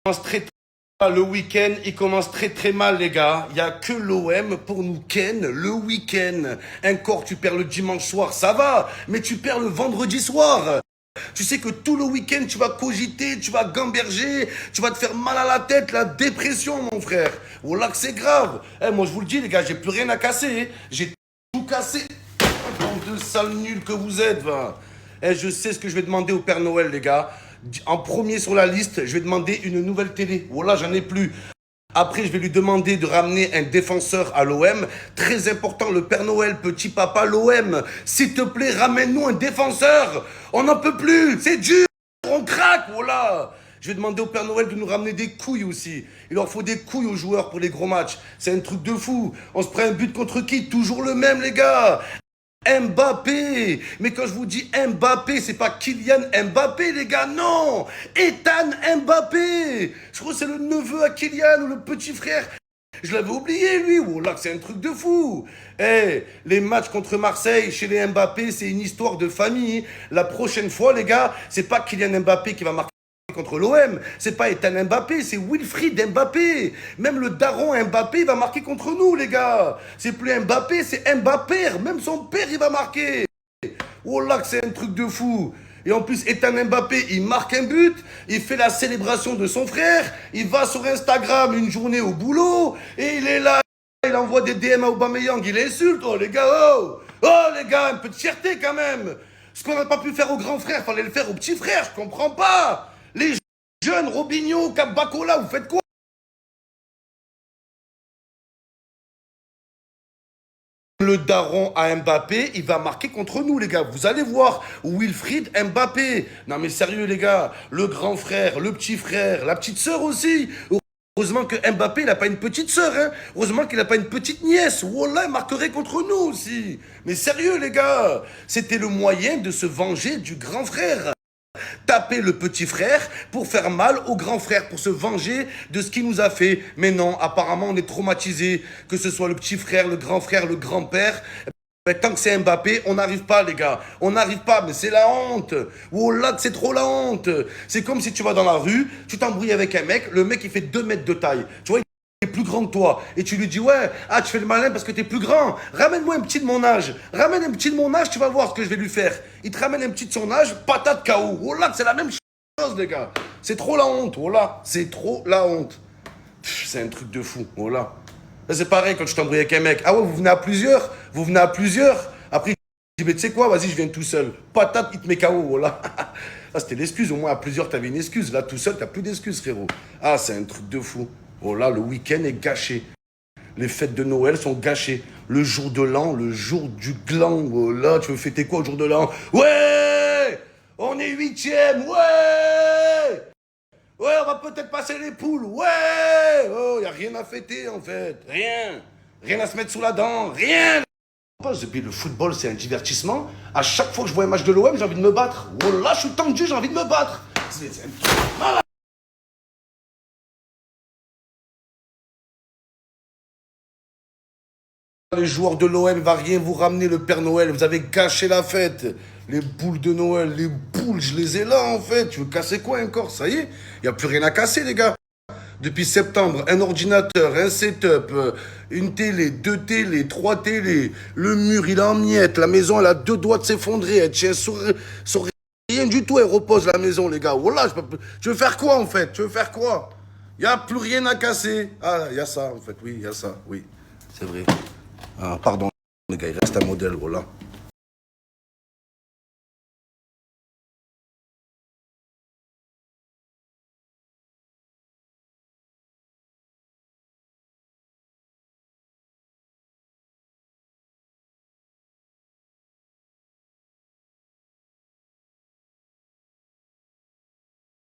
commence très, le week-end, il commence très très mal, les gars. Il n'y a que l'OM pour nous ken le week-end. Encore, tu perds le dimanche soir, ça va, mais tu perds le vendredi soir. Tu sais que tout le week-end, tu vas cogiter, tu vas gamberger, tu vas te faire mal à la tête, la dépression, mon frère. Voilà que c'est grave. Moi, je vous le dis, les gars, j'ai plus rien à casser. J'ai tout cassé. Bande de sales nuls que vous êtes, va. Je sais ce que je vais demander au Père Noël, les gars. En premier sur la liste, je vais demander une nouvelle télé. Voilà, j'en ai plus. Après, je vais lui demander de ramener un défenseur à l'OM. Très important, le Père Noël, petit papa, l'OM. S'il te plaît, ramène-nous un défenseur. On n'en peut plus. C'est dur. On craque, voilà. Je vais demander au Père Noël de nous ramener des couilles aussi. Il leur faut des couilles aux joueurs pour les gros matchs. C'est un truc de fou. On se prend un but contre qui? Toujours le même, les gars. Mbappé. Mais quand je vous dis Mbappé, c'est pas Kylian Mbappé, les gars, non. Ethan Mbappé. Je crois que c'est le neveu à Kylian ou le petit frère. Je l'avais oublié, lui. Oh là, c'est un truc de fou. Les matchs contre Marseille, chez les Mbappé, c'est une histoire de famille. La prochaine fois, les gars, c'est pas Kylian Mbappé qui va marquer contre l'OM, c'est pas Ethan Mbappé, c'est Wilfried Mbappé. Même le daron Mbappé va marquer contre nous, les gars. C'est plus Mbappé, c'est Mbappé. Même son père, il va marquer. Oh là, que c'est un truc de fou. Et en plus, Ethan Mbappé, il marque un but, il fait la célébration de son frère, il va sur Instagram une journée au boulot, et il est là, il envoie des DM à Aubameyang, il insulte. Oh les gars, oh les gars, un peu de fierté quand même. Ce qu'on n'a pas pu faire au grand frère, fallait le faire au petit frère, je comprends pas. Les jeunes, Robinho, Cabacola, vous faites quoi? Le daron à Mbappé, il va marquer contre nous, les gars. Vous allez voir, Wilfried Mbappé. Non, mais sérieux, les gars. Le grand frère, le petit frère, la petite sœur aussi. Heureusement que Mbappé, il n'a pas une petite sœur, hein. Heureusement qu'il n'a pas une petite nièce. Wallah, il marquerait contre nous aussi. Mais sérieux, les gars. C'était le moyen de se venger du grand frère. Taper le petit frère pour faire mal au grand frère, pour se venger de ce qu'il nous a fait. Mais non, apparemment, on est traumatisé. Que ce soit le petit frère, le grand-père. Mais tant que c'est Mbappé, on n'arrive pas, les gars. On n'arrive pas, mais c'est la honte. Oh là, c'est trop la honte. C'est comme si tu vas dans la rue, tu t'embrouilles avec un mec, le mec, il fait 2 mètres de taille. Tu vois, il est plus grand que toi. Et tu lui dis, ouais, ah, tu fais le malin parce que t'es plus grand. Ramène-moi un petit de mon âge. Ramène un petit de mon âge, tu vas voir ce que je vais lui faire. Il te ramène un petit de son âge, patate KO. Oh là, c'est la même chose, les gars. C'est trop la honte. Oh là, c'est trop la honte. C'est un truc de fou. Oh là. C'est pareil quand tu t'embrouilles avec un mec. Ah ouais, vous venez à plusieurs. Vous venez à plusieurs. Après, il dit, mais tu sais quoi, vas-y, je viens tout seul. Patate, il te met KO. Voilà. Ah, c'était l'excuse. Au moins, à plusieurs, t'avais une excuse. Là, tout seul, t'as plus d'excuses, frérot. Ah, c'est un truc de fou. Oh là, le week-end est gâché. Les fêtes de Noël sont gâchées. Le jour de l'an, le jour du gland. Oh là, tu veux fêter quoi au jour de l'an? Ouais! On est 8e. Ouais! Ouais, on va peut-être passer les poules. Ouais! Oh, y a rien à fêter, en fait. Rien. Rien à se mettre sous la dent. Rien. Et puis le football, c'est un divertissement. À chaque fois que je vois un match de l'OM, j'ai envie de me battre. Oh là, je suis tendu, j'ai envie de me battre. C'est un truc malade. Les joueurs de l'OM va rien vous ramener le Père Noël. Vous avez gâché la fête. Les boules de Noël, les boules, je les ai là, en fait. Tu veux casser quoi encore? Ça y est, il n'y a plus rien à casser, les gars. Depuis septembre, un ordinateur, un setup, une télé, 2 télés, 3 télés, le mur il est en miettes, la maison elle a 2 doigts de s'effondrer, elle tient sur rien du tout, elle repose la maison les gars. Voilà, tu veux faire quoi en fait? Tu veux faire quoi? Il n'y a plus rien à casser. Ah, il y a ça en fait, oui, il y a ça, oui, c'est vrai. Ah, pardon les gars, il reste un modèle, voilà.